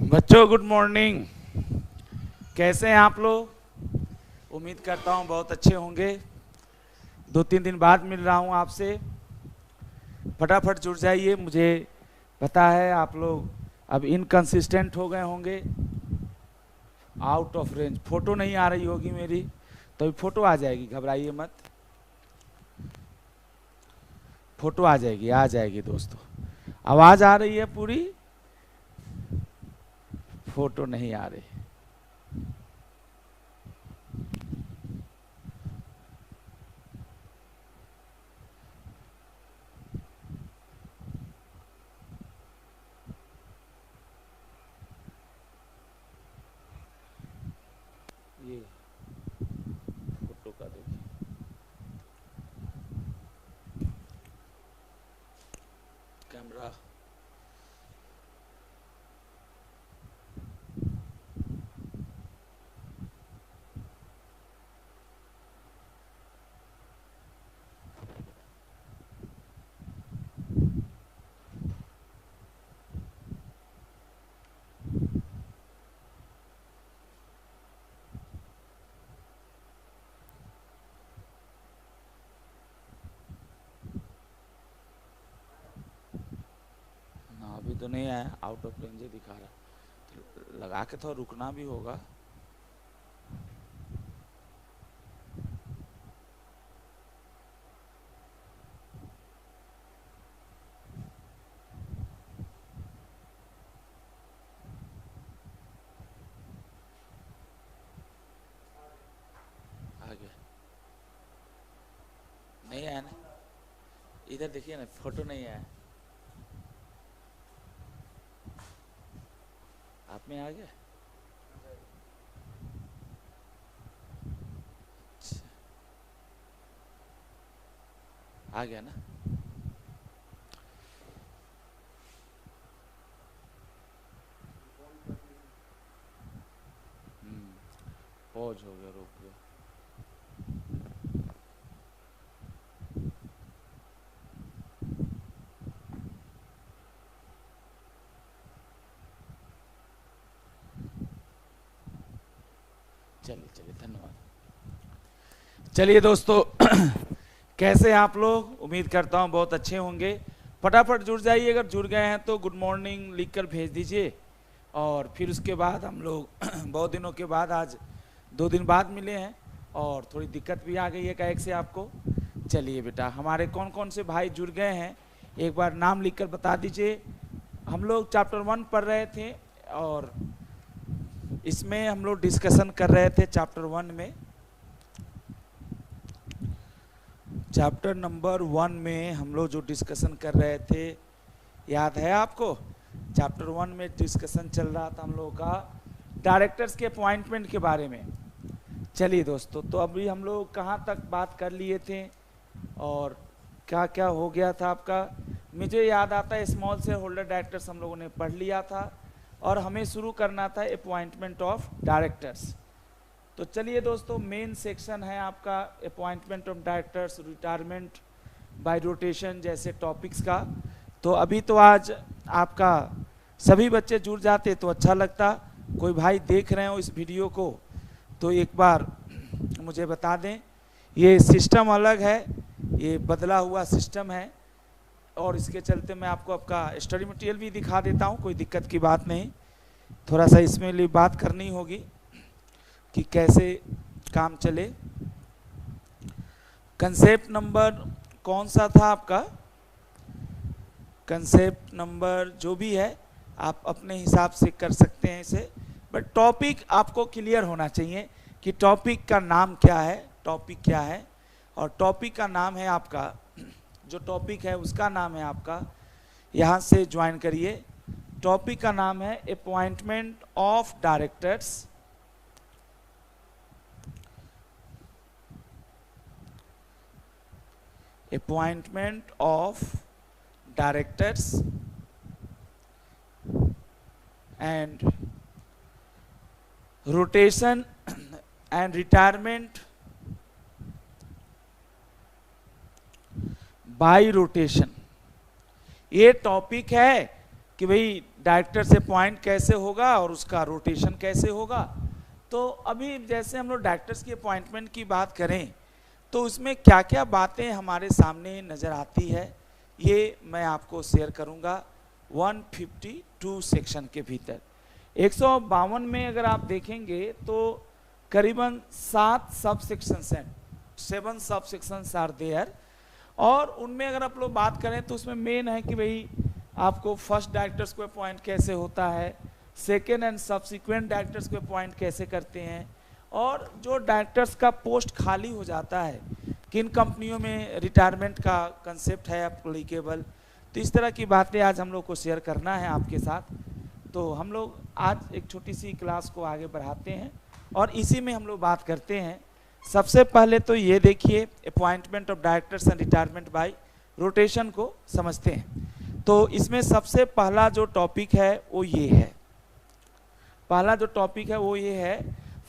बच्चों good morning. कैसे हैं आप लोग? उम्मीद करता हूं बहुत अच्छे होंगे। 2-3 दिन बाद मिल रहा हूं आपसे। फटाफट जुड़ जाइए। मुझे पता है आप लोग अब इनकंसिस्टेंट हो गए होंगे, आउट ऑफ रेंज। फोटो नहीं आ रही होगी मेरी, तो अभी फोटो आ जाएगी, घबराइए मत। फोटो आ जाएगी दोस्तों। आवाज आ रही है पूरी, फोटो नहीं आ रही। ये फोटो का देखिए, कैमरा। ना अभी तो नहीं आया, आउट ऑफ रेंज ही दिखा रहा। तो लगा के थोड़ा रुकना भी होगा। आगे नहीं आया ना, इधर देखिए ना, फोटो नहीं आया। आप में आ गया। अच्छा, आ गया ना। पॉज हो गया, रुक गया। चलिए चलिए, धन्यवाद। चलिए दोस्तों कैसे हैं आप लोग? उम्मीद करता हूं बहुत अच्छे होंगे। फटाफट जुड़ जाइए, अगर जुड़ गए हैं तो गुड मॉर्निंग लिखकर भेज दीजिए। और फिर उसके बाद हम लोग बहुत दिनों के बाद आज 2 दिन बाद मिले हैं, और थोड़ी दिक्कत भी आ गई है कैक से आपको। चलिए बेटा, हमारे कौन कौन से भाई जुड़ गए हैं एक बार नाम लिखकर बता दीजिए। हम लोग चैप्टर 1 पढ़ रहे थे, और इसमें हम लोग डिस्कशन कर रहे थे चैप्टर 1 में। चैप्टर नंबर 1 में हम लोग जो डिस्कशन कर रहे थे, याद है आपको? चैप्टर 1 में डिस्कशन चल रहा था हम लोगों का डायरेक्टर्स के अपॉइंटमेंट के बारे में। चलिए दोस्तों, तो अभी हम लोग कहाँ तक बात कर लिए थे और क्या क्या हो गया था आपका? मुझे याद आता है स्मॉल शेयर होल्डर डायरेक्टर्स हम लोगों ने पढ़ लिया था, और हमें शुरू करना था अपॉइंटमेंट ऑफ डायरेक्टर्स। तो चलिए दोस्तों, मेन सेक्शन है आपका appointment of directors, retirement bye rotation जैसे टॉपिक्स का। तो अभी तो आज आपका सभी बच्चे जुड़ जाते तो अच्छा लगता। कोई भाई देख रहे हो इस वीडियो को तो एक बार मुझे बता दें। ये सिस्टम अलग है, ये बदला हुआ सिस्टम है, और इसके चलते मैं आपको आपका स्टडी मटेरियल भी दिखा देता हूँ, कोई दिक्कत की बात नहीं। थोड़ा सा इसमें लिए बात करनी होगी कि कैसे काम चले। कंसेप्ट नंबर कौन सा था आपका? कंसेप्ट नंबर जो भी है आप अपने हिसाब से कर सकते हैं इसे, बट टॉपिक आपको क्लियर होना चाहिए कि टॉपिक का नाम क्या है, टॉपिक क्या है। और टॉपिक का नाम है आपका, जो टॉपिक है उसका नाम है आपका, यहाँ से ज्वाइन करिए। टॉपिक का नाम है appointment of directors. Appointment of directors and rotation and retirement by rotation। ये टॉपिक है कि भाई डायरेक्टर से अपॉइंट कैसे होगा और उसका रोटेशन कैसे होगा। तो अभी जैसे हम लोग डायरेक्टर्स की अपॉइंटमेंट की बात करें तो उसमें क्या क्या बातें हमारे सामने नज़र आती है ये मैं आपको शेयर करूंगा 152 सेक्शन के भीतर। 152 में अगर आप देखेंगे तो करीबन 7 सब सेक्शंस हैं, 7 सब सेक्शंस आर देयर। और उनमें अगर आप लोग बात करें तो उसमें मेन है कि भाई आपको फर्स्ट डायरेक्टर्स को अपॉइंट कैसे होता है, सेकेंड एंड सब्सिक्वेंट डायरेक्टर्स को अपॉइंट कैसे करते हैं, और जो डायरेक्टर्स का पोस्ट खाली हो जाता है किन कंपनियों में रिटायरमेंट का कंसेप्ट है एप्लीकेबल। तो इस तरह की बातें आज हम लोग को शेयर करना है आपके साथ। तो हम लोग आज एक छोटी सी क्लास को आगे बढ़ाते हैं और इसी में हम लोग बात करते हैं। सबसे पहले तो ये देखिए appointment of directors and retirement bye rotation को समझते हैं। तो इसमें सबसे पहला जो टॉपिक है वो ये है, पहला जो टॉपिक है वो ये है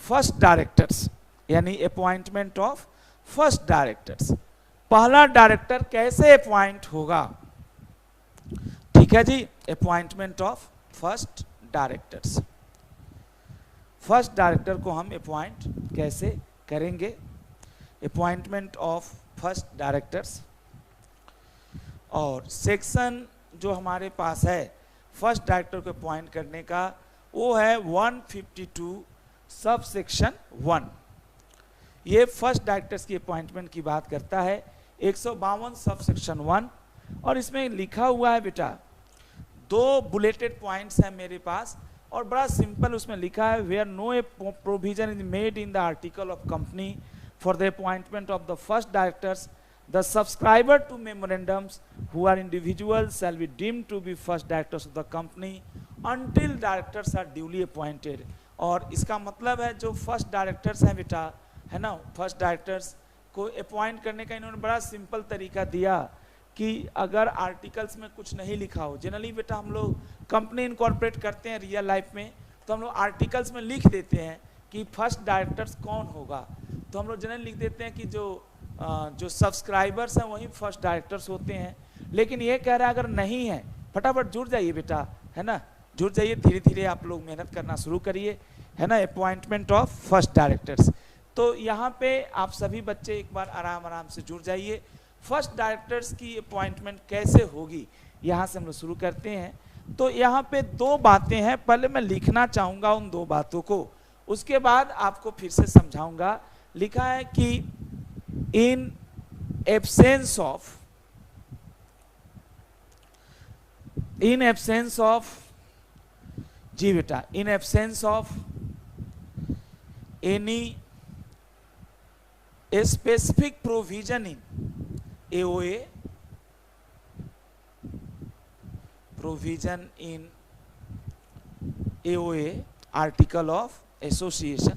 फर्स्ट डायरेक्टर्स, यानी अपॉइंटमेंट ऑफ फर्स्ट डायरेक्टर्स। पहला डायरेक्टर कैसे अपॉइंट होगा, ठीक है जी। Appointment of first directors, first director को हम अपॉइंट कैसे करेंगे, अपॉइंटमेंट ऑफ फर्स्ट डायरेक्टर्स। और सेक्शन जो हमारे पास है फर्स्ट डायरेक्टर को अपॉइंट करने का वो है 152 सब सेक्शन 1। ये फर्स्ट डायरेक्टर्स की अपॉइंटमेंट की बात करता है 152 सब सेक्शन 1। और इसमें लिखा हुआ है बेटा, 2 बुलेटेड पॉइंट्स हैं मेरे पास और बड़ा सिंपल उसमें लिखा है where no a provision is made in the article of company for the appointment of the first directors the subscriber to memorandums who are individuals shall be deemed to be first directors of the company until directors are duly appointed। और इसका मतलब है जो first directors हैं बेटा, है ना, first directors को अपॉइंट करने का इन्होंने बड़ा सिंपल तरीका दिया कि अगर आर्टिकल्स में कुछ नहीं लिखा हो, जनरली बेटा हम लोग कंपनी इनकॉर्पोरेट करते हैं रियल लाइफ में तो हम लोग आर्टिकल्स में लिख देते हैं कि फर्स्ट डायरेक्टर्स कौन होगा। तो हम लोग जनरली लिख देते हैं कि जो सब्सक्राइबर्स हैं वही फर्स्ट डायरेक्टर्स होते हैं। लेकिन ये कह रहा है अगर नहीं है, फटाफट जुड़ जाइए बेटा, है ना, जुड़ जाइए, धीरे धीरे आप लोग मेहनत करना शुरू करिए, है ना। अपॉइंटमेंट ऑफ फर्स्ट डायरेक्टर्स, तो यहाँ पे आप सभी बच्चे एक बार आराम आराम से जुड़ जाइए। फर्स्ट डायरेक्टर्स की अपॉइंटमेंट कैसे होगी यहाँ से हम लोग शुरू करते हैं। तो यहाँ पे 2 बातें हैं, पहले मैं लिखना चाहूँगा उन 2 बातों को, उसके बाद आपको फिर से समझाऊंगा। लिखा है कि in absence of जी बेटा, in absence of any specific provision in AOA, provision in AOA article of association,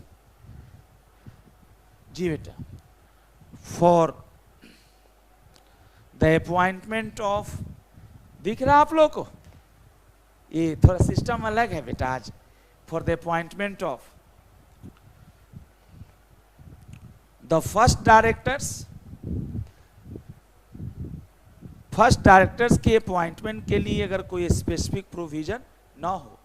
जी बेटा, फॉर द अपॉइंटमेंट ऑफ, दिख रहा आप लोग को, ये थोड़ा सिस्टम अलग है बेटा आज, for the appointment of the first directors, first directors के अपॉइंटमेंट के लिए अगर कोई स्पेसिफिक प्रोविजन ना हो,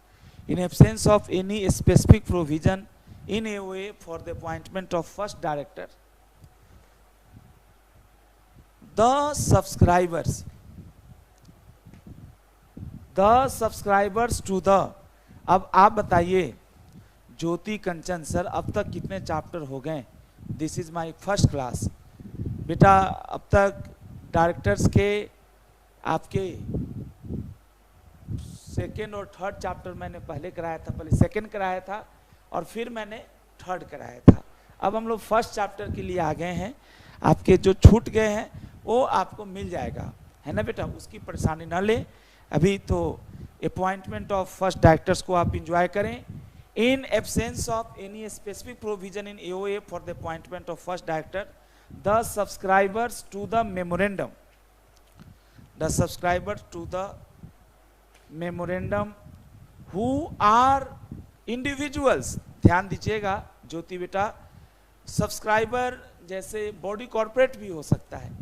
इन absence of any specific provision in AOA for the appointment of first director, the subscribers to the, अब आप बताइए ज्योति कंचन सर अब तक कितने चैप्टर हो गए, this is my first class बेटा। अब तक डायरेक्टर्स के आपके सेकेंड और थर्ड चैप्टर मैंने पहले कराया था, पहले सेकेंड कराया था और फिर मैंने थर्ड कराया था। अब हम लोग फर्स्ट चैप्टर के लिए आ गए हैं, आपके जो छूट गए हैं वो आपको मिल जाएगा, है ना बेटा, उसकी परेशानी ना ले। अभी तो अपॉइंटमेंट ऑफ फर्स्ट डायरेक्टर्स को आप इंजॉय करें। In absence of any specific provision in AOA for the appointment of first director, the subscribers to the memorandum, the subscribers to the memorandum who are individuals, ध्यान दीजिएगा ज्योति बेटा, subscriber जैसे body corporate भी हो सकता है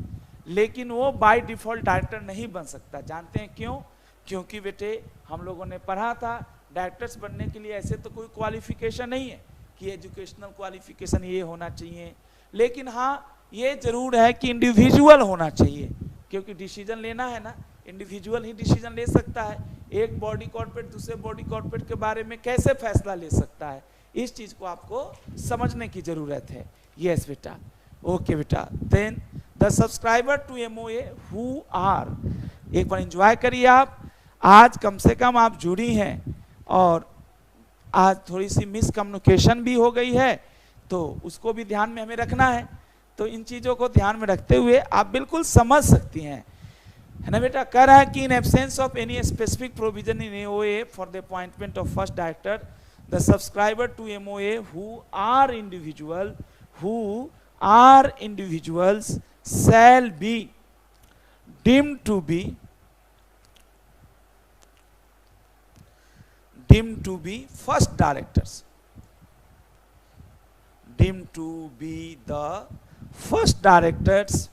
लेकिन वो बाय डिफॉल्ट डायरेक्टर नहीं बन सकता। जानते हैं क्यों? क्योंकि बेटे हम लोगों ने पढ़ा था डायरेक्टर्स बनने के लिए ऐसे तो कोई क्वालिफिकेशन नहीं है कि एजुकेशनल क्वालिफिकेशन ये होना चाहिए, लेकिन हाँ ये जरूर है कि इंडिविजुअल होना चाहिए, क्योंकि डिसीजन लेना है ना, इंडिविजुअल ही डिसीजन ले सकता है। एक बॉडी कॉर्पोरेट दूसरे बॉडी कॉर्पोरेट के बारे में कैसे फैसला ले सकता है, इस चीज को आपको समझने की जरूरत है। यस बेटा, ओके बेटा। Then the subscriber to MOA who are, एक बार एंजॉय करिए आप। आज कम से कम आप जुड़ी हैं और आज थोड़ी सी मिसकम्युनिकेशन भी हो गई है, तो उसको भी ध्यान में हमें रखना है। तो इन चीजों को ध्यान में रखते हुए आप बिल्कुल समझ सकती हैं, है ना बेटा। कह रहा है कि in absence of any specific provision in AOA for the appointment of first director, the subscriber to MOA who are individuals shall be deemed to be first directors, deemed to be the first directors,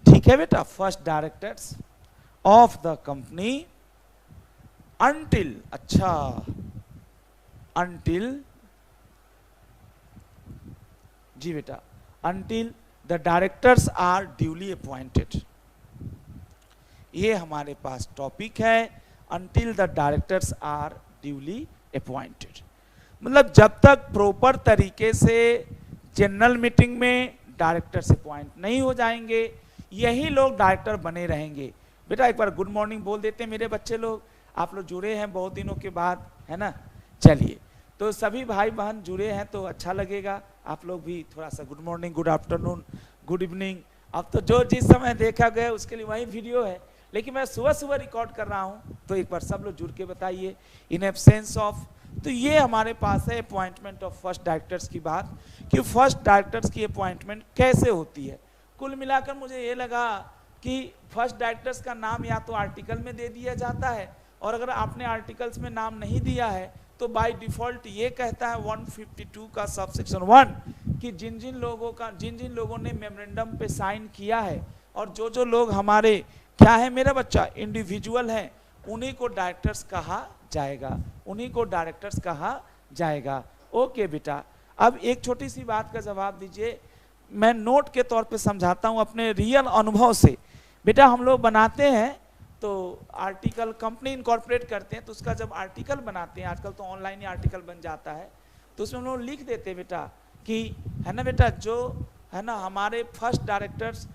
ठीक है बेटा, first directors of the company until, अच्छा, until, जी बेटा, until the directors are duly appointed। ये हमारे पास topic है, until the directors are duly appointed, मतलब जब तक प्रॉपर तरीके से जनरल मीटिंग में डायरेक्टर्स अपॉइंट नहीं हो जाएंगे, यही लोग डायरेक्टर बने रहेंगे। बेटा एक बार गुड मॉर्निंग बोल देते हैं मेरे बच्चे लोग, आप लोग जुड़े हैं बहुत दिनों के बाद, है ना। चलिए, तो सभी भाई बहन जुड़े हैं तो अच्छा लगेगा, आप लोग भी थोड़ा सा good morning, good afternoon, good evening. अब तो जो जिस समय देखा गया उसके लिए वही वीडियो है, लेकिन मैं सुबह सुबह रिकॉर्ड कर रहा हूँ, तो एक बार सब लोग जुड़ के बताइए। इन एब्सेंस ऑफ, तो ये हमारे पास है अपॉइंटमेंट ऑफ फर्स्ट डायरेक्टर्स की बात, कि फर्स्ट डायरेक्टर्स की अपॉइंटमेंट कैसे होती है। कुल मिलाकर मुझे ये लगा कि फर्स्ट डायरेक्टर्स का नाम या तो आर्टिकल में दे दिया जाता है, और अगर आपने आर्टिकल्स में नाम नहीं दिया है तो बाय डिफॉल्ट ये कहता है 152 का सबसेक्शन 1 कि जिन जिन लोगों ने मेमोरेंडम पे साइन किया है और जो जो लोग हमारे क्या है मेरा बच्चा इंडिविजुअल है, उन्हीं को डायरेक्टर्स कहा जाएगा, उन्हीं को डायरेक्टर्स कहा जाएगा। ओके बेटा, अब एक छोटी सी बात का जवाब दीजिए, मैं नोट के तौर पे समझाता हूँ अपने रियल अनुभव से। बेटा हम लोग बनाते हैं तो आर्टिकल, कंपनी इनकॉर्पोरेट करते हैं तो उसका जब आर्टिकल बनाते हैं, आजकल तो ऑनलाइन ही आर्टिकल बन जाता है, तो उसमें हम लोग लिख देते हैं बेटा कि, है ना बेटा, जो है ना हमारे फर्स्ट डायरेक्टर्स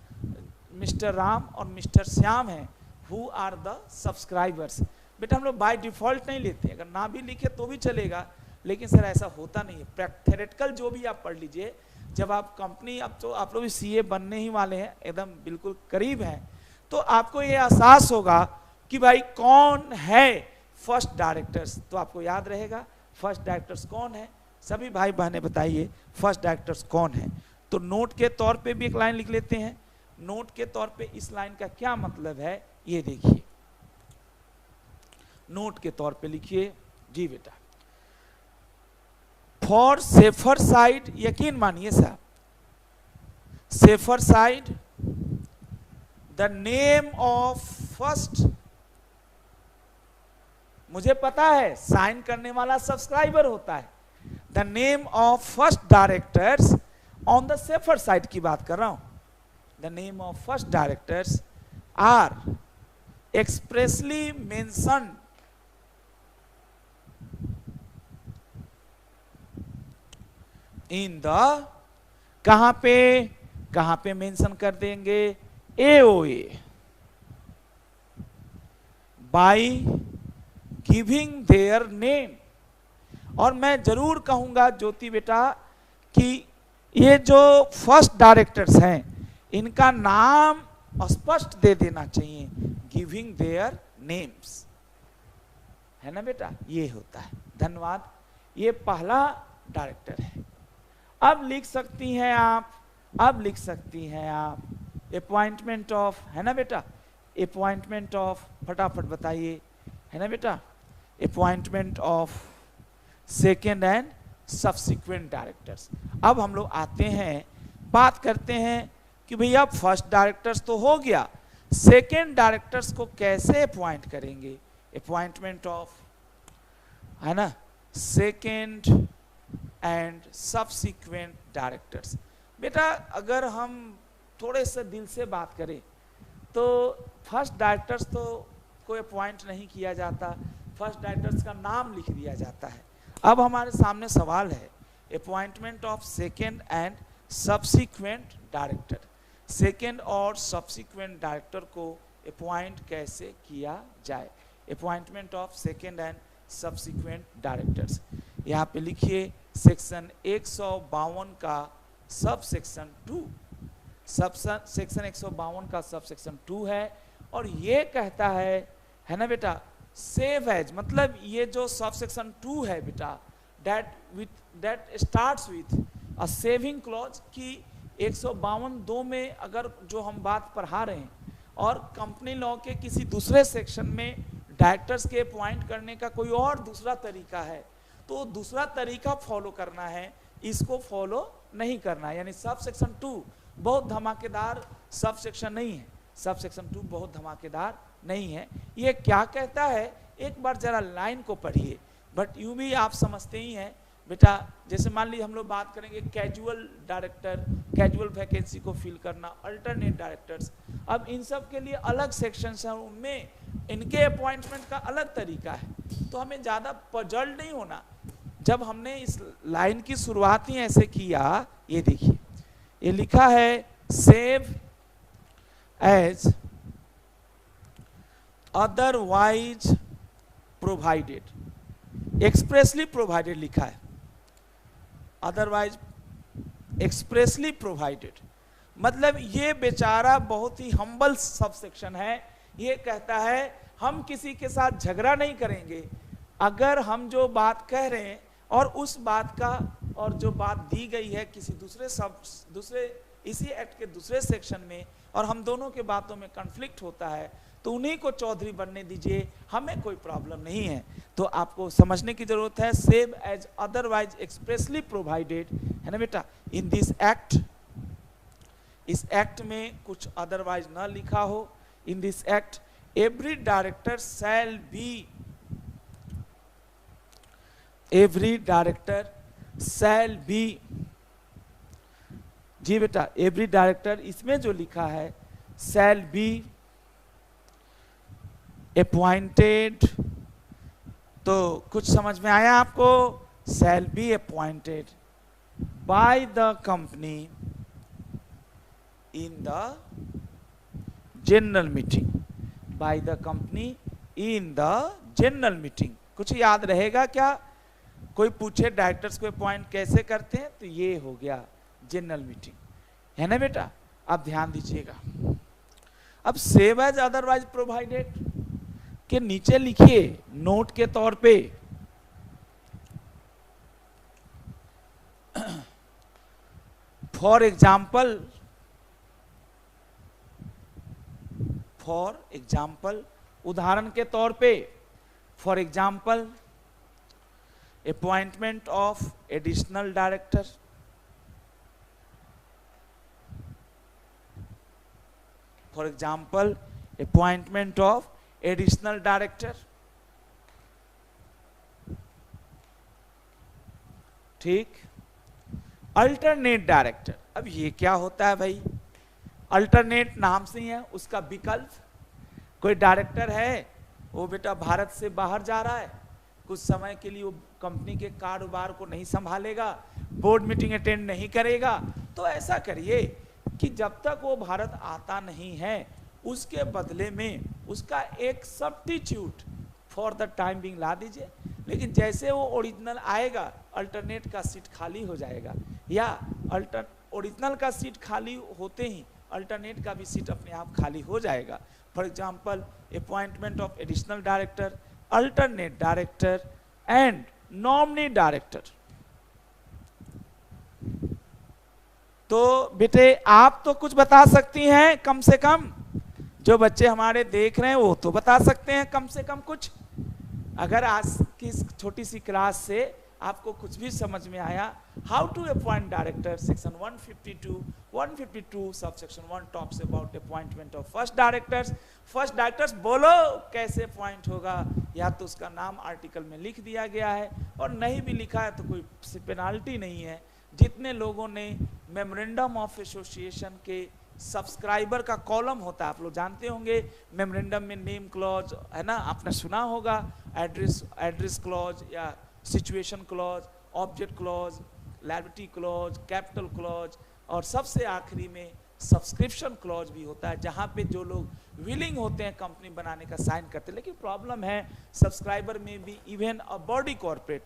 मिस्टर राम और मिस्टर श्याम हैं, हु आर द सब्सक्राइबर्स। बेटा हम लोग बाय डिफॉल्ट नहीं लेते, अगर ना भी लिखे तो भी चलेगा, लेकिन सर ऐसा होता नहीं है। थ्योरेटिकल जो भी आप पढ़ लीजिए, जब आप कंपनी, अब तो आप लोग भी सीए बनने ही वाले हैं, एकदम बिल्कुल करीब हैं, तो आपको ये एहसास होगा कि भाई कौन है फर्स्ट डायरेक्टर्स, तो आपको याद रहेगा फर्स्ट डायरेक्टर्स कौन है। सभी भाई बहनें बताइए फर्स्ट डायरेक्टर्स कौन है। तो नोट के तौर पे भी एक लाइन लिख लेते हैं, नोट के तौर पे इस लाइन का क्या मतलब है ये देखिए, नोट के तौर पे लिखिए जी बेटा। फॉर सेफर साइड, यकीन मानिए साहब, safer side the name of first, मुझे पता है साइन करने वाला सब्सक्राइबर होता है, the name of first directors on the safer side की बात कर रहा हूं, the name of first directors are expressly mentioned in the, कहां पे मेंशन कर देंगे, AOA, by giving their name. और मैं जरूर कहूंगा ज्योति बेटा कि ये जो फर्स्ट डायरेक्टर्स हैं इनका नाम स्पष्ट दे देना चाहिए, गिविंग देयर नेम्स, है ना बेटा, ये होता है। धन्यवाद, ये पहला डायरेक्टर है। अब लिख सकती हैं आप, अब लिख सकती हैं आप अपॉइंटमेंट ऑफ, है ना बेटा, अपॉइंटमेंट ऑफ, फटाफट बताइए, है ना बेटा, appointment of second and subsequent directors. अब हम लोग आते हैं, बात करते हैं कि भैया फर्स्ट डायरेक्टर्स तो हो गया, सेकेंड डायरेक्टर्स को कैसे अपॉइंट करेंगे, अपॉइंटमेंट ऑफ, है ना, सेकेंड एंड सबसिक्वेंट डायरेक्टर्स। बेटा अगर हम थोड़े से दिल से बात करें तो फर्स्ट डायरेक्टर्स तो कोई अपॉइंट नहीं किया जाता, फर्स्ट डायरेक्टर्स का नाम लिख दिया जाता है। अब हमारे सामने सवाल है appointment of second and subsequent director. Second और सब्सिक्वेंट डायरेक्टर को अपॉइंट कैसे किया जाए, appointment of second and subsequent directors. यहाँ पे लिखिए सेक्शन 152 का सब सेक्शन 2, सेक्शन 152 का सब सेक्शन 2 है और ये कहता है ना बेटा, सेव एज, मतलब ये जो सब सेक्शन 2 है बेटा, that starts with a saving clause की 152(2) में अगर जो हम बात पढ़ा रहे हैं और कंपनी लॉ के किसी दूसरे सेक्शन में डायरेक्टर्स के अपॉइंट करने का कोई और दूसरा तरीका है तो दूसरा तरीका फॉलो करना है, इसको फॉलो नहीं करना है। यानी सब सेक्शन 2 बहुत धमाकेदार सब सेक्शन नहीं है, सब सेक्शन 2 बहुत धमाकेदार नहीं है। ये क्या कहता है एक बार जरा लाइन को पढ़िए, बट यूं भी आप समझते ही हैं बेटा। जैसे मान लीजिए हम लोग बात करेंगे कैजुअल डायरेक्टर, कैजुअल वैकेंसी को फिल करना, अल्टरनेट डायरेक्टर्स, अब इन सब के लिए अलग सेक्शंस हैं, उनमें इनके अपॉइंटमेंट का अलग तरीका है। तो हमें ज़्यादा पजल्ड नहीं होना। जब हमने इस लाइन की शुरुआत ही ऐसे किया, ये देखिए ये लिखा है save as otherwise provided, expressly provided लिखा है, अदरवाइज एक्सप्रेसली प्रोवाइडेड, मतलब ये बेचारा बहुत ही हम्बल सब सेक्शन है। ये कहता है हम किसी के साथ झगड़ा नहीं करेंगे, अगर हम जो बात कह रहे हैं और उस बात का और जो बात दी गई है किसी दूसरे इसी एक्ट के दूसरे सेक्शन में और हम दोनों के बातों में कॉन्फ्लिक्ट होता है तो उन्हीं को चौधरी बनने दीजिए, हमें कोई प्रॉब्लम नहीं है। तो आपको समझने की जरूरत है save as otherwise expressly provided, है ना बेटा, इन दिस एक्ट, इस एक्ट में कुछ अदरवाइज ना लिखा हो। In this act every director shall be, every director shall be, जी बेटा एवरी डायरेक्टर, इसमें जो लिखा है शैल बी अपॉइंटेड, तो कुछ समझ में आया आपको, शैल be appointed by the company in the general meeting, bye the company in the general meeting. कुछ याद रहेगा क्या? कोई पूछे डायरेक्टर्स को अपॉइंट कैसे करते हैं तो ये हो गया जनरल मीटिंग, है ना बेटा। अब ध्यान दीजिएगा, अब सेव एज अदरवाइज प्रोवाइडेड के नीचे लिखिए नोट के तौर पे फॉर एग्जाम्पल, उदाहरण के तौर पे, for example appointment of additional director, for example appointment of additional director, ठीक। अल्टरनेट डायरेक्टर, अब ये क्या होता है भाई? अल्टरनेट नाम से ही है, उसका विकल्प। कोई डायरेक्टर है वो बेटा भारत से बाहर जा रहा है, कुछ समय के लिए वो कंपनी के कारोबार को नहीं संभालेगा, बोर्ड मीटिंग अटेंड नहीं करेगा, तो ऐसा करिए कि जब तक वो भारत आता नहीं है उसके बदले में उसका एक substitute for the time being ला दीजिए। लेकिन जैसे वो ओरिजिनल आएगा अल्टरनेट का सीट खाली हो जाएगा, या ओरिजिनल का सीट खाली होते ही अल्टरनेट का भी सीट अपने आप खाली हो जाएगा। For example appointment of additional director, alternate director and nominee director. तो बेटे आप तो कुछ बता सकती हैं, कम से कम जो बच्चे हमारे देख रहे हैं वो तो बता सकते हैं कम से कम कुछ। अगर आज की छोटी सी क्लास से आपको कुछ भी समझ में आया how to appoint director, section 152 sub section 1 talks about appointment of first directors. First directors बोलो कैसे अपॉइंट होगा, या तो उसका नाम आर्टिकल में लिख दिया गया है, और नहीं भी लिखा है तो कोई पेनाल्टी नहीं है। जितने लोगों ने मेमोरेंडम ऑफ एसोसिएशन के सब्सक्राइबर का कॉलम होता है, आप लोग जानते होंगे, मेमोरेंडम में नेम क्लॉज है ना, आपने सुना होगा, एड्रेस क्लॉज या situation clause, object clause, liability clause, capital clause, और सबसे आखिरी में सब्सक्रिप्शन क्लॉज भी होता है, जहां पे जो लोग विलिंग होते हैं कंपनी बनाने का साइन करते हैं। लेकिन प्रॉब्लम है सब्सक्राइबर में भी, इवन अ बॉडी कॉर्पोरेट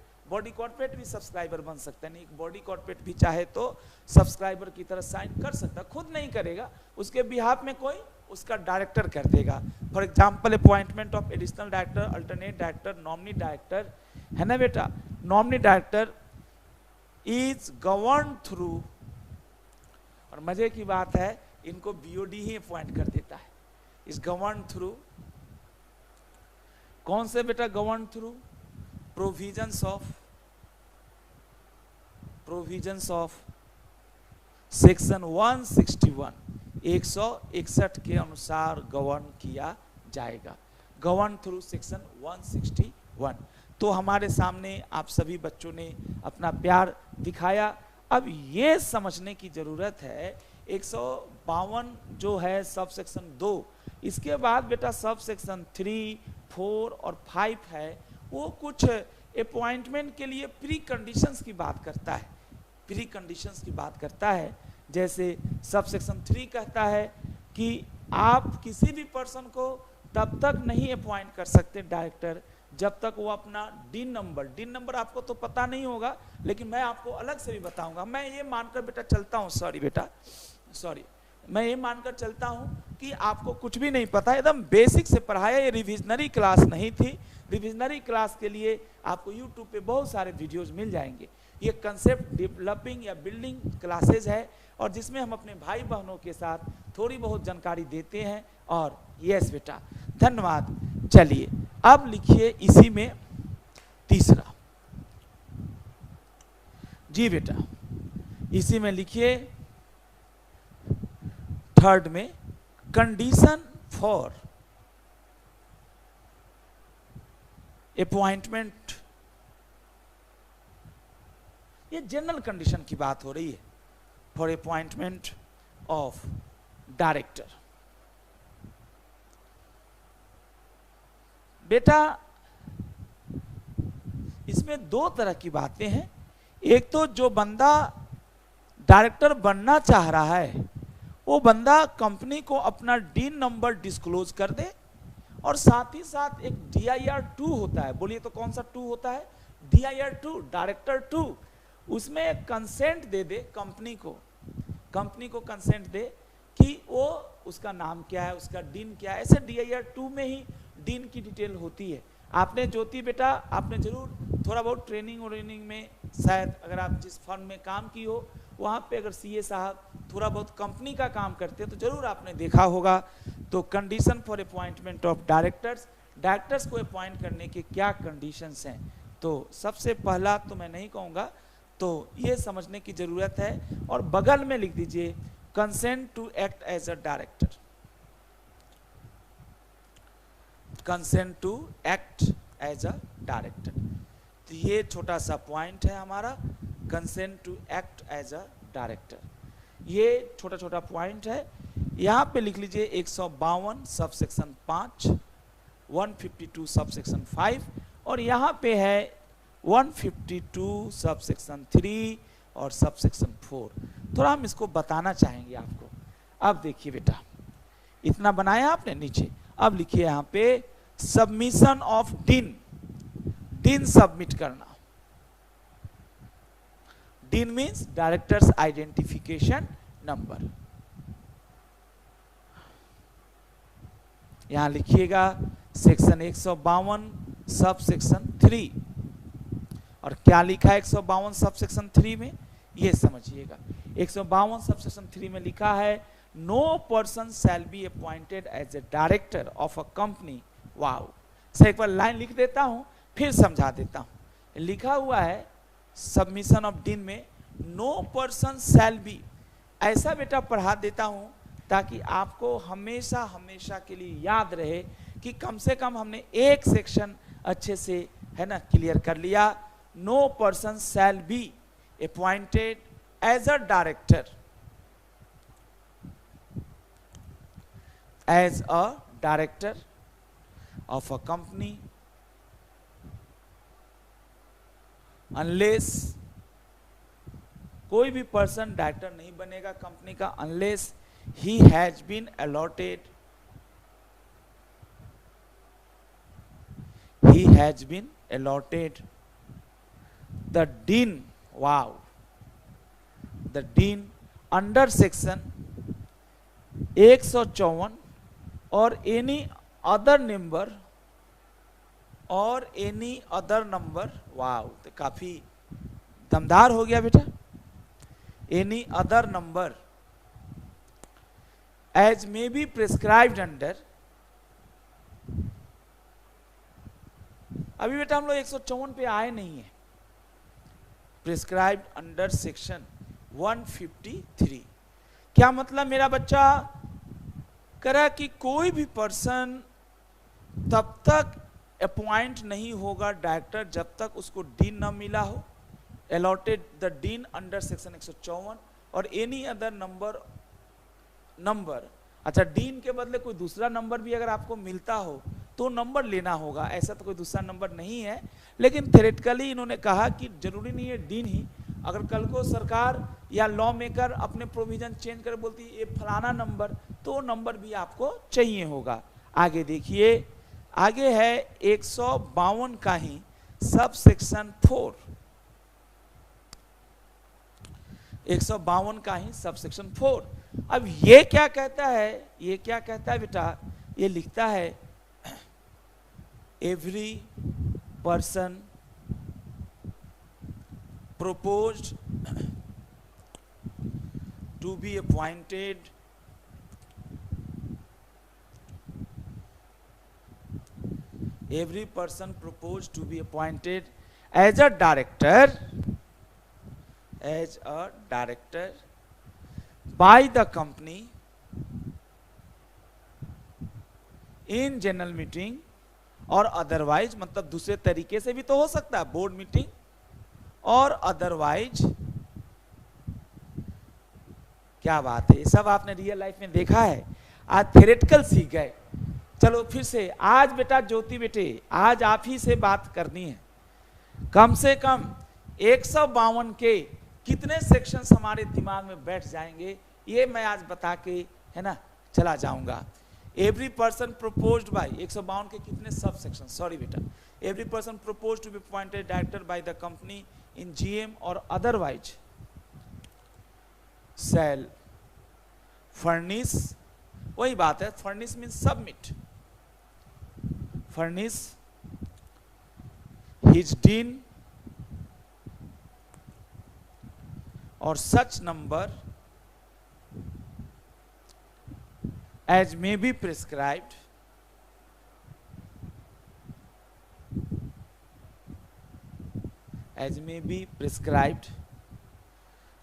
भी सब्सक्राइबर बन सकता है। नहीं, एक बॉडी कॉर्पोरेट भी चाहे तो सब्सक्राइबर की तरह साइन कर सकता है, खुद नहीं करेगा, उसके बिहाफ में कोई उसका डायरेक्टर कर देगा। For example appointment of additional director, alternate director, nominee director, है ना बेटा। Nominee director is govern through, और मजे की बात है इनको बीओडी ही अपॉइंट कर देता है, इज गवर्न थ्रू, कौन से बेटा govern through, provisions of section 161 के अनुसार गवर्न किया जाएगा, गवर्न थ्रू सेक्शन 161। तो हमारे सामने आप सभी बच्चों ने अपना प्यार दिखाया। अब ये समझने की जरूरत है 152 जो है सब सेक्शन 2, इसके बाद बेटा सब सेक्शन 3, 4 और 5 है, वो कुछ अपॉइंटमेंट के लिए प्री कंडीशंस की बात करता है, जैसे सब सेक्शन 3 कहता है कि आप किसी भी पर्सन को तब तक नहीं अपॉइंट कर सकते डायरेक्टर जब तक वो अपना डीन नंबर आपको तो पता नहीं होगा, लेकिन मैं आपको अलग से भी बताऊंगा। मैं ये मानकर बेटा चलता हूँ, मैं ये मानकर चलता हूँ कि आपको कुछ भी नहीं पता, एकदम बेसिक से पढ़ाया, ये रिविजनरी क्लास नहीं थी। रिविजनरी क्लास के लिए आपको यूट्यूब पे बहुत सारे वीडियोज मिल जाएंगे। ये कंसेप्ट डेवलपिंग या बिल्डिंग क्लासेज है, और जिसमें हम अपने भाई बहनों के साथ थोड़ी बहुत जानकारी देते हैं। और यस बेटा, धन्यवाद। चलिए अब लिखिए इसी में तीसरा, जी बेटा इसी में लिखिए थर्ड में, कंडीशन फॉर अपॉइंटमेंट, ये जनरल कंडीशन की बात हो रही है, फॉर अपॉइंटमेंट ऑफ डायरेक्टर। बेटा इसमें दो तरह की बातें हैं। एक तो जो बंदा डायरेक्टर बनना चाह रहा है वो बंदा कंपनी को अपना डीन नंबर डिस्क्लोज कर दे, और साथ ही साथ एक DIR 2 होता है, बोलिए तो कौन सा 2 होता है, DIR 2, डायरेक्टर 2, उसमें कंसेंट दे दे कंपनी को कंसेंट दे कि वो उसका नाम क्या है, उसका डीन क्या है। ऐसे DIR 2 में ही डीन की डिटेल होती है। आपने ज्योति बेटा, आपने जरूर थोड़ा बहुत ट्रेनिंग में, शायद अगर आप जिस फर्म में काम की हो वहाँ पे अगर CA साहब थोड़ा बहुत कंपनी का काम करते हैं तो जरूर आपने देखा होगा। तो condition for appointment of directors को अपॉइंट करने के क्या कंडीशंस हैं, तो सबसे पहला तो मैं नहीं कहूँगा, तो ये समझने की जरूरत है, और बगल में लिख दीजिए consent to act as a director, consent to act as a director. तो ये छोटा सा पॉइंट है हमारा, consent to act as a director. ये छोटा छोटा पॉइंट है, यहाँ पे लिख लीजिए 152 सब सेक्शन 5, 152 सब सेक्शन 5, और यहाँ पे है 152 सब सेक्शन 3 और सब सेक्शन 4। थोड़ा हम इसको बताना चाहेंगे आपको। अब देखिए बेटा, इतना बनाया आपने नीचे, अब लिखिए यहाँ पे सबमिशन ऑफ डीन सबमिट करना। Dean means directors identification number. यहां लिखिएगा सेक्शन 152 सब सेक्शन 3, और क्या लिखा है 152 सब सेक्शन 3 में, ये समझिएगा। 152 सब सेक्शन 3 में लिखा है no person shall be appointed as a director of a company. Wow, से एक बार लाइन लिख देता हूं फिर समझा देता हूं। लिखा हुआ है सबमिशन ऑफ डीन में, नो पर्सन शैल बी, ऐसा बेटा पढ़ा देता हूं ताकि आपको हमेशा हमेशा के लिए याद रहे कि कम से कम हमने एक सेक्शन अच्छे से है ना क्लियर कर लिया। No person shall be appointed as a director, as a director of a company unless, कोई भी पर्सन डायरेक्टर नहीं बनेगा कंपनी का unless he has been allotted, he has been allotted the dean, wow, the dean under section 154 और any other number और any other number, wow, तो काफी दमदार हो गया बेटा। any other number as may be prescribed under, अभी बेटा हम लोग 154 पे आए नहीं है, प्रिस्क्राइब्ड अंडर सेक्शन 153। क्या मतलब मेरा बच्चा करा कि कोई भी पर्सन तब तक अपॉइंट नहीं होगा डायरेक्टर जब तक उसको डीन न मिला हो, allotted the dean under section 154 और एनी अदर नंबर, अच्छा डीन के बदले कोई दूसरा नंबर भी अगर आपको मिलता हो तो नंबर लेना होगा, ऐसा तो कोई दूसरा नंबर नहीं है। लेकिन थ्योरेटिकली इन्होंने कहा कि जरूरी नहीं है डीन ही, अगर कल को सरकार या लॉ मेकर अपने प्रोविजन चेंज कर बोलती है ये फलाना नंबर, तो नंबर भी आपको चाहिए होगा। आगे देखिए, आगे है 152 का ही सब सेक्शन 4, 152 का ही सब सेक्शन 4। अब ये क्या कहता है, ये क्या कहता है बेटा, ये लिखता है every person proposed to be appointed every person proposed to be appointed as a director by the company in general meeting और अदरवाइज, मतलब दूसरे तरीके से भी तो हो सकता है, बोर्ड मीटिंग और अदरवाइज। क्या बात है, ये सब आपने रियल लाइफ में देखा है, आज थ्योरेटिकल सीख गए। चलो फिर से आज बेटा ज्योति बेटे, आज आप ही से बात करनी है। कम से कम 152 के कितने सेक्शंस हमारे दिमाग में बैठ जाएंगे ये मैं आज बता के है ना चला जाऊंगा। एवरी पर्सन प्रोपोज्ड बाय 152 के कितने सब सेक्शन, सॉरी बेटा, every person proposed to be appointed director by the company in GM और अदरवाइज सेल फर्निश, वही बात है, furnish means submit, furnish his DIN और such number as may be prescribed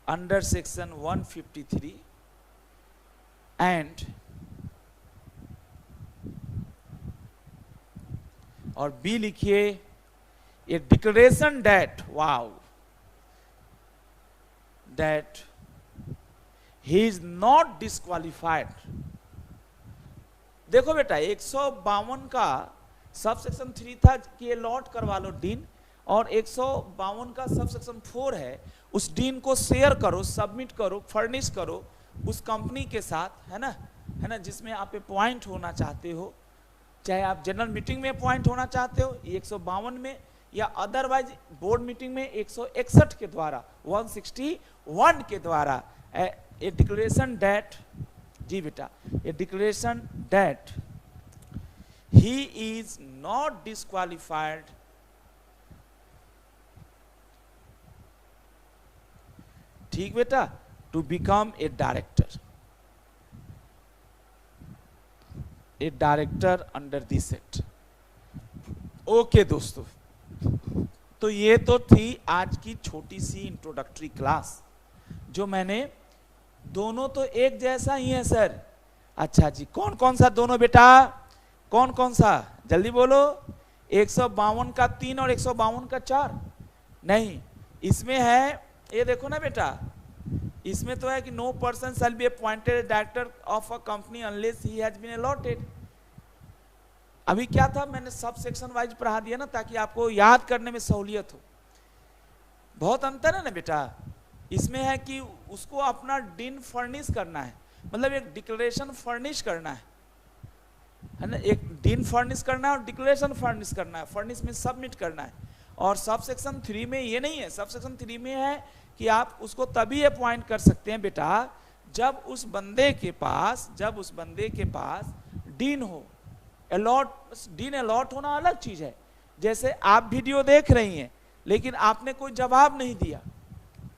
under section 153 and और B लिखिए a declaration that, wow, that he is not disqualified। देखो बेटा 152 का सब सेक्शन 3 था कि अलॉट करवा लो डीन, और 152 का सब सेक्शन 4 है, उस डीन को शेयर करो, सबमिट करो, फर्निश करो उस कंपनी के साथ, है ना, जिसमें आप अपॉइंट होना चाहते हो, चाहे आप जनरल मीटिंग में अपॉइंट होना चाहते हो 152 में, या अदरवाइज बोर्ड मीटिंग में 161 के द्वारा, 161 के द्वारा। ए डिक्लेरेशन दैट, जी बेटा, a declaration that he is not disqualified ठीक बेटा to become a director, a director under this act. Okay दोस्तों, तो ये तो थी आज की छोटी सी इंट्रोडक्टरी क्लास, जो मैंने, दोनों तो एक जैसा ही है सर। अच्छा जी, कौन कौन सा दोनों बेटा, कौन कौन सा, जल्दी बोलो। 152 का 3 और 152 का 4 नहीं, इसमें है, ये देखो ना बेटा, इसमें तो है कि no person shall be appointed director of a company unless he has been allotted. अभी क्या था, मैंने सब सेक्शन वाइज पढ़ा दिया ना, ताकि आपको याद करने में सहूलियत हो। बहुत अंतर है ना बेटा, इसमें है कि उसको अपना डीन फर्निश करना है, मतलब एक डिक्लेरेशन फर्निश करना है ना, एक डीन फर्निश करना है और डिक्लेरेशन फर्निश करना है, फर्निश में सबमिट करना है। और सब सेक्शन 3 में ये नहीं है, सब सेक्शन 3 में है कि आप उसको तभी अपॉइंट कर सकते हैं बेटा जब उस बंदे के पास डीन हो। डीन अलॉट होना अलग चीज है। जैसे आप वीडियो देख रही हैं लेकिन आपने कोई जवाब नहीं दिया,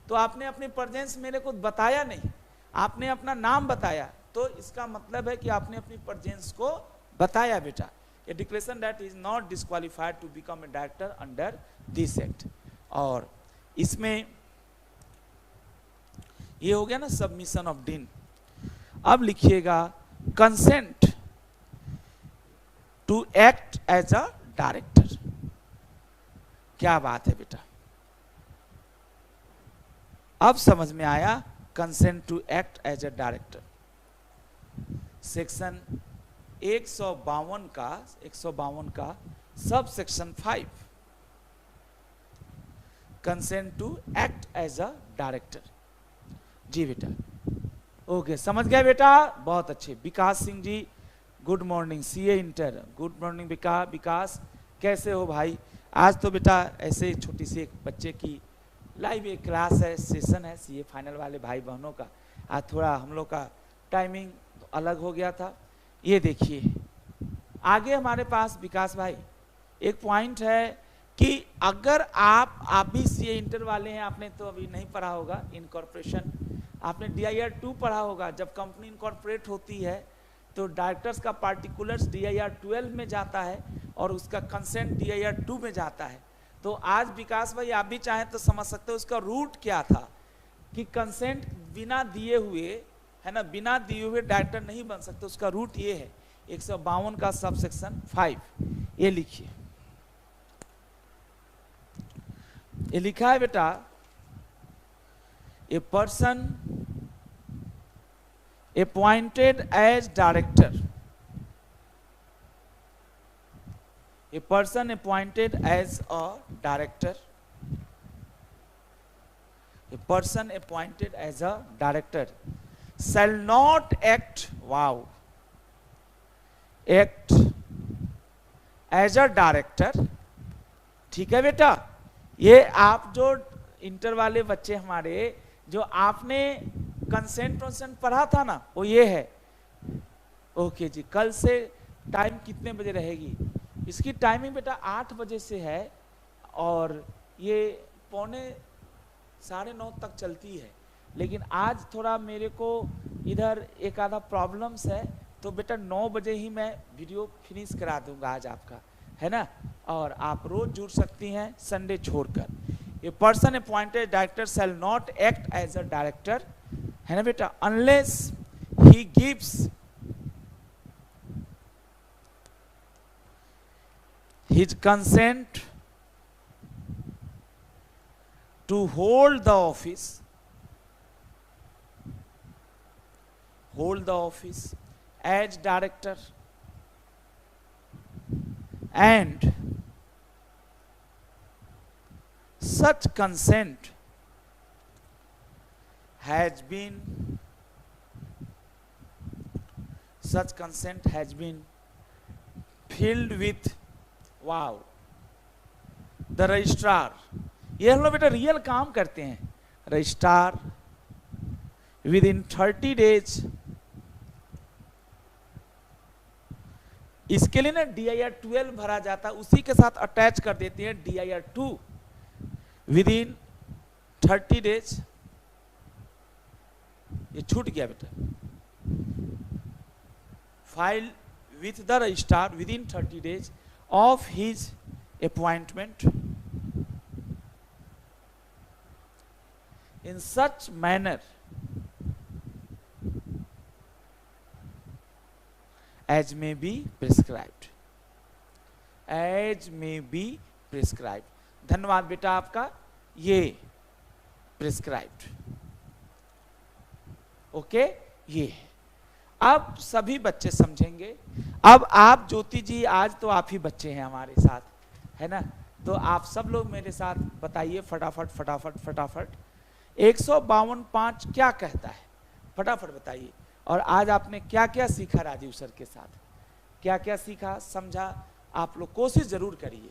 तो आपने अपनी प्रेजेंस मेरे को बताया नहीं, आपने अपना नाम बताया, तो इसका मतलब है कि आपने अपनी प्रेजेंस को बताया बेटा। A declaration that is not disqualified to become a director under this act. और इसमें ये हो गया ना सबमिशन ऑफ डीन। अब लिखिएगा consent to act as a director. क्या बात है बेटा, अब समझ में आया consent to act as a director. Section 152 का sub section 5, consent to act as a director. जी बेटा, ओके, समझ गए बेटा, बहुत अच्छे। Vikas Singh ji, good morning. CA inter, good morning Vikas, कैसे हो भाई? आज तो बेटा ऐसे छोटी सी एक बच्चे की लाइव एक क्लास है, सेशन है सीए फाइनल वाले भाई बहनों का। आज थोड़ा हम लोग का टाइमिंग अलग हो गया था। ये देखिए आगे हमारे पास विकास भाई एक पॉइंट है कि अगर आप भी सीए इंटर वाले हैं, आपने तो अभी नहीं पढ़ा होगा इनकॉर्पोरेशन, आपने DIR 2 पढ़ा होगा। जब कंपनी इनकॉर्पोरेट होती है तो डायरेक्टर्स का पार्टिकुलर्स DIR 12 में जाता है और उसका कंसेंट DIR 2 में जाता है। तो आज विकास भाई आप भी चाहें तो समझ सकते हो उसका रूट क्या था, कि कंसेंट बिना दिए हुए, है ना, बिना दिए हुए डायरेक्टर नहीं बन सकते। उसका रूट ये है 152 का सब सेक्शन 5। ये लिखिए, ये लिखा है बेटा, a person appointed as director, a person appointed as a director, a person appointed as a director shall not act, wow, act as a director। ठीक है बेटा, ये आप जो इंटर वाले बच्चे हमारे, जो आपने कंसेंट पढ़ा था ना, वो ये है। ओके जी, कल से टाइम कितने बजे रहेगी? इसकी टाइमिंग बेटा 8 बजे से है और ये 8:45 तक चलती है। लेकिन आज थोड़ा मेरे को इधर एक आधा प्रॉब्लम्स है, तो बेटा 9 बजे ही मैं वीडियो फिनिश करा दूंगा आज आपका, है ना। और आप रोज जुड़ सकती हैं संडे छोड़कर। A person appointed director shall not act as a director, है ना बेटा, unless he gives his consent to hold the office as director, and such consent has been filled with, wow, the registrar। ये हम लोग बेटा real काम करते हैं। रजिस्ट्रार विद इन 30 डेज, इसके लिए ना DIR 12 भरा जाता है, उसी के साथ अटैच कर देते हैं DIR 2 विद इन 30 डेज। ये छूट गया बेटा, file with the registrar with in 30 days of his appointment in such manner as may be prescribed, as may be prescribed। धन्यवाद बेटा आपका, ये prescribed, ओके ये। अब सभी बच्चे समझेंगे। अब आप ज्योति जी, आज तो आप ही बच्चे हैं हमारे साथ, है ना, तो आप सब लोग मेरे साथ बताइए फटाफट फटाफट फटाफट 152.5 क्या कहता है, फटाफट बताइए। और आज आपने क्या क्या सीखा राजीव सर के साथ, क्या क्या सीखा समझा, आप लोग कोशिश जरूर करिए।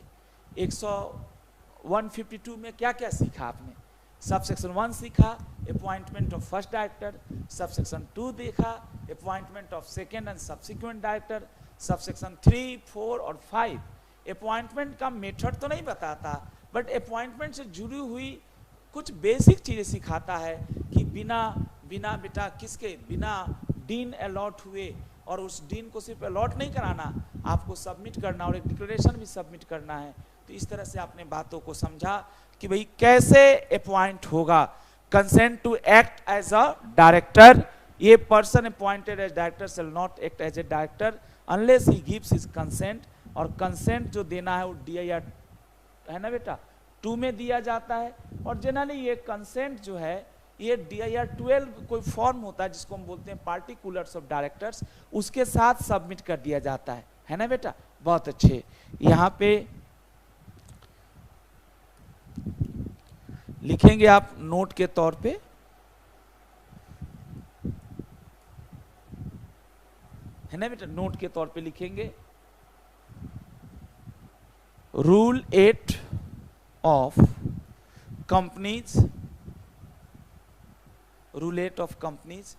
152 में क्या क्या सीखा आपने? सब सेक्शन 1 सीखा, appointment of first director. Sub section 2 देखा, appointment of second and subsequent director. Sub section 3, 4 और 5 अपॉइंटमेंट का मेथड तो नहीं बताता, बट अपॉइंटमेंट से जुड़ी हुई कुछ बेसिक चीजें सिखाता है कि बिना बेटा किसके बिना डीन अलॉट हुए, और उस डीन को सिर्फ अलॉट नहीं कराना, आपको सबमिट करना और एक डिक्लेरेशन भी सबमिट करना है। तो इस तरह से आपने बातों को समझा कि भाई कैसे अपॉइंट होगा। Consent to act as a director, ये person appointed as director shall not act as a director unless he gives his consent. और कंसेंट जो देना है वो DIR है ना बेटा 2 में दिया जाता है। और जनरली ये कंसेंट जो है ये DIR 12 कोई फॉर्म होता है जिसको हम बोलते हैं पार्टिकुलर्स ऑफ डायरेक्टर्स, उसके साथ सबमिट कर दिया जाता है ना बेटा। बहुत अच्छे, यहाँ पे लिखेंगे आप नोट के तौर पे, है ना बेटा, नोट के तौर पे लिखेंगे rule 8 of companies, rule 8 of companies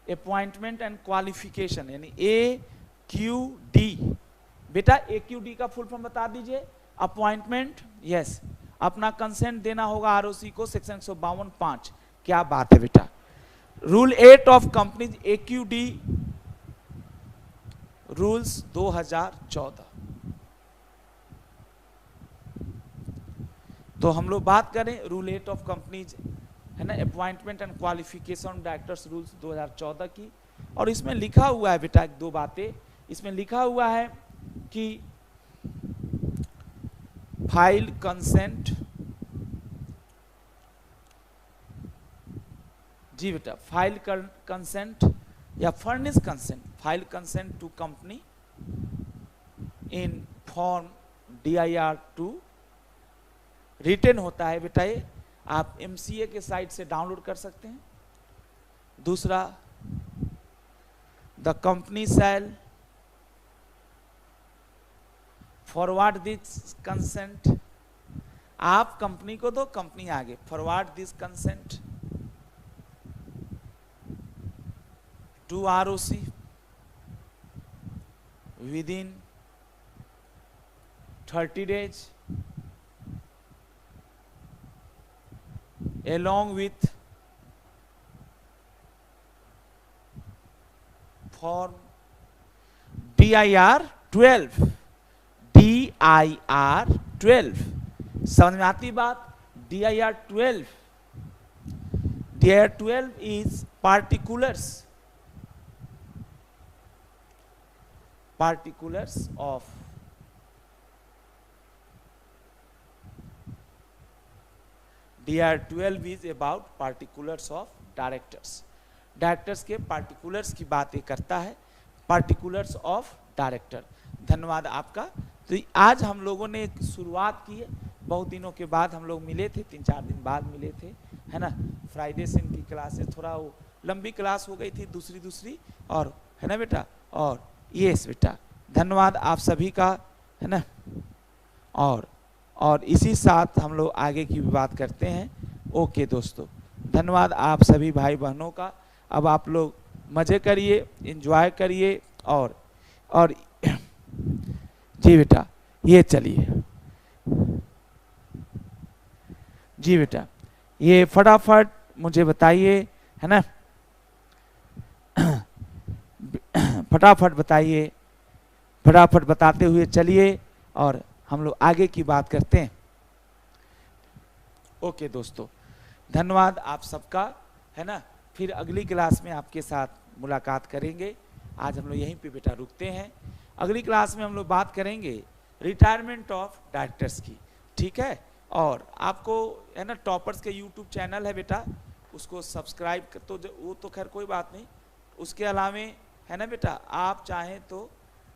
appointment and qualification, यानी AQD। बेटा AQD का फुल फॉर्म बता दीजिए। अपॉइंटमेंट, यस, अपना कंसेंट देना होगा ROC को, सेक्शन 152.5। क्या बात है बेटा। Rule 8 of companies AQD rules 2014। तो हम लोग बात करें रूल 8 ऑफ कंपनीज, है ना, appointment and qualification directors rules 2014 की। और इसमें लिखा हुआ है बेटा 2 बातें इसमें लिखा हुआ है कि फाइल कंसेंट, जी बेटा, फाइल कंसेंट या furnish consent, file consent to company in form DIR 2 written होता है बेटा। ये आप MCA के साइट से डाउनलोड कर सकते हैं। दूसरा, the company shall forward this consent, आप कंपनी को दो, कंपनी आगे forward this consent to ROC within 30 days along with form DIR 12, DIR 12 समझ में आती बात। DIR 12, DIR 12 is particulars of DIR 12 is about particulars of directors, directors के particulars की बातें करता है, पार्टिकुलर्स ऑफ डायरेक्टर। धन्यवाद आपका। तो आज हम लोगों ने शुरुआत की है, बहुत दिनों के बाद हम लोग मिले थे, 3-4 दिन बाद मिले थे, है ना। फ्राइडे से इनकी क्लासेस थोड़ा वो लंबी क्लास हो गई थी, दूसरी और, है ना बेटा। और यस बेटा, धन्यवाद आप सभी का, है ना। और इसी साथ हम लोग आगे की भी बात करते हैं। ओके दोस्तों, धन्यवाद आप सभी भाई बहनों का। अब आप लोग मज़े करिए, एंजॉय करिए। और जी बेटा, ये चलिए जी बेटा, ये फटाफट मुझे बताइए, है ना, फटाफट बताइए, फटाफट बताते हुए चलिए और हम लोग आगे की बात करते हैं। ओके दोस्तों, धन्यवाद आप सबका, है ना। फिर अगली क्लास में आपके साथ मुलाकात करेंगे। आज हम लोग यहीं पे बेटा रुकते हैं। अगली क्लास में हम लोग बात करेंगे रिटायरमेंट ऑफ डायरेक्टर्स की, ठीक है। और आपको है ना टॉपर्स के यूट्यूब चैनल है बेटा, उसको सब्सक्राइब तो वो तो खैर कोई बात नहीं, उसके अलावे है ना बेटा आप चाहें तो